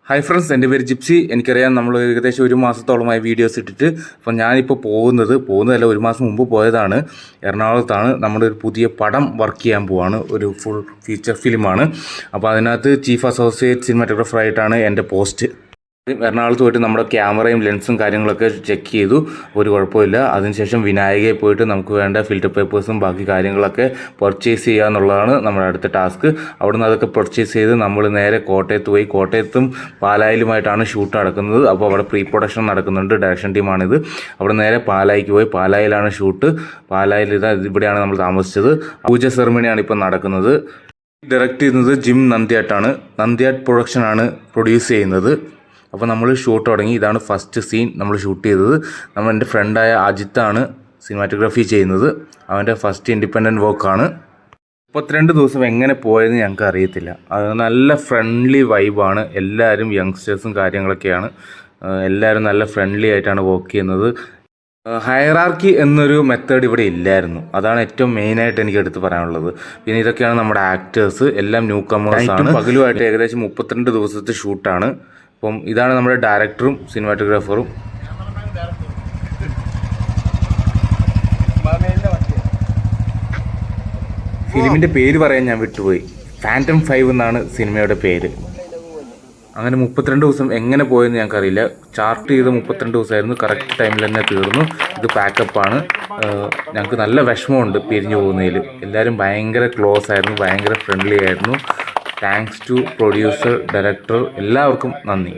Hi friends, എൻ്റെ പേര് gypsy. എനിക്കറിയാം നമ്മൾ ഏകദേശം ഒരു മാസത്തോളമായി വീഡിയോസ് ഇട്ടിട്ട്. അപ്പം ഞാനിപ്പോൾ പോകുന്നതല്ല, ഒരു മാസം മുമ്പ് പോയതാണ്. എറണാകുളത്താണ്. നമ്മുടെ ഒരു പുതിയ പടം വർക്ക് ചെയ്യാൻ പോവാണ്. ഒരു ഫുൾ ഫീച്ചർ ഫിലിമാണ്. അപ്പോൾ അതിനകത്ത് ചീഫ് അസോസിയേറ്റ് സിനിമാറ്റോഗ്രാഫറായിട്ടാണ് എൻ്റെ പോസ്റ്റ്. എറണാകുളത്ത് പോയിട്ട് നമ്മുടെ ക്യാമറയും ലെൻസും കാര്യങ്ങളൊക്കെ ചെക്ക് ചെയ്തു. ഒരു കുഴപ്പമില്ല. അതിനുശേഷം വിനായകയിൽ പോയിട്ട് നമുക്ക് വേണ്ട ഫിൽറ്റർ പേപ്പേഴ്സും ബാക്കി കാര്യങ്ങളൊക്കെ പർച്ചേസ് ചെയ്യുക എന്നുള്ളതാണ് നമ്മുടെ അടുത്ത ടാസ്ക്. അവിടുന്ന് അതൊക്കെ പർച്ചേസ് ചെയ്ത് നമ്മൾ നേരെ കോട്ടയത്ത് പോയി. കോട്ടയത്തും പാലായിലുമായിട്ടാണ് ഷൂട്ട് നടക്കുന്നത്. അപ്പോൾ അവിടെ പ്രീ പ്രൊഡക്ഷൻ നടക്കുന്നുണ്ട്. ഡയറക്ഷൻ ടീമാണിത്. അവിടെ നേരെ പാലായിക്ക് പോയി. പാലായിലാണ് ഷൂട്ട്. പാലായിൽ ഇവിടെയാണ് നമ്മൾ താമസിച്ചത്. പൂജ സെറിമണിയാണ് ഇപ്പോൾ നടക്കുന്നത്. ഡയറക്റ്റ് ചെയ്യുന്നത് ജിം നന്ദ്യാട്ടാണ്. നന്ദ്യാട്ട് പ്രൊഡക്ഷനാണ് പ്രൊഡ്യൂസ് ചെയ്യുന്നത്. അപ്പോൾ നമ്മൾ ഷൂട്ട് തുടങ്ങി. ഇതാണ് ഫസ്റ്റ് സീൻ നമ്മൾ ഷൂട്ട് ചെയ്തത്. എൻ്റെ ഫ്രണ്ടായ അജിത്താണ് സിനിമാറ്റോഗ്രാഫി ചെയ്യുന്നത്. അവൻ്റെ ഫസ്റ്റ് ഇൻഡിപെൻഡൻറ്റ് വർക്കാണ്. 32 ദിവസം എങ്ങനെ പോയതെന്ന് ഞങ്ങൾക്ക് അറിയത്തില്ല. അത് നല്ല ഫ്രണ്ട്ലി വൈബാണ്. എല്ലാവരും യങ്സ്റ്റേഴ്സും കാര്യങ്ങളൊക്കെയാണ്. എല്ലാവരും നല്ല ഫ്രണ്ട്ലി ആയിട്ടാണ് വർക്ക് ചെയ്യുന്നത്. ഹയറാർക്കി എന്നൊരു മെത്തേഡ് ഇവിടെ ഇല്ലായിരുന്നു. അതാണ് ഏറ്റവും മെയിനായിട്ട് എനിക്ക് എടുത്ത് പറയാനുള്ളത്. പിന്നെ ഇതൊക്കെയാണ് നമ്മുടെ ആക്ടേഴ്സ്. എല്ലാം ന്യൂ കമേഴ്സാണ്. പകലുമായിട്ട് ഏകദേശം 32 ദിവസത്തെ ഷൂട്ടാണ്. അപ്പം ഇതാണ് നമ്മുടെ ഡയറക്ടറും സിനിമാറ്റോഗ്രാഫറും. ഫിലിമിൻ്റെ പേര് പറയാൻ ഞാൻ വിട്ടുപോയി. ഫാൻറ്റം 5 എന്നാണ് സിനിമയുടെ പേര്. അങ്ങനെ 32 ദിവസം എങ്ങനെ പോയെന്ന് ഞങ്ങൾക്കറിയില്ല. ചാർട്ട് ചെയ്ത് 32 ദിവസമായിരുന്നു. കറക്റ്റ് ടൈമിൽ തന്നെ തീർന്നു. ഇത് പാക്കപ്പാണ്. ഞങ്ങൾക്ക് നല്ല വിഷമമുണ്ട് പിരിഞ്ഞു പോകുന്നതിൽ. എല്ലാവരും ഭയങ്കര ക്ലോസ് ആയിരുന്നു, ഭയങ്കര ഫ്രണ്ട്ലി ആയിരുന്നു. താങ്ക്സ് ടു പ്രൊഡ്യൂസർ, ഡയറക്ടർ, എല്ലാവർക്കും നന്ദി.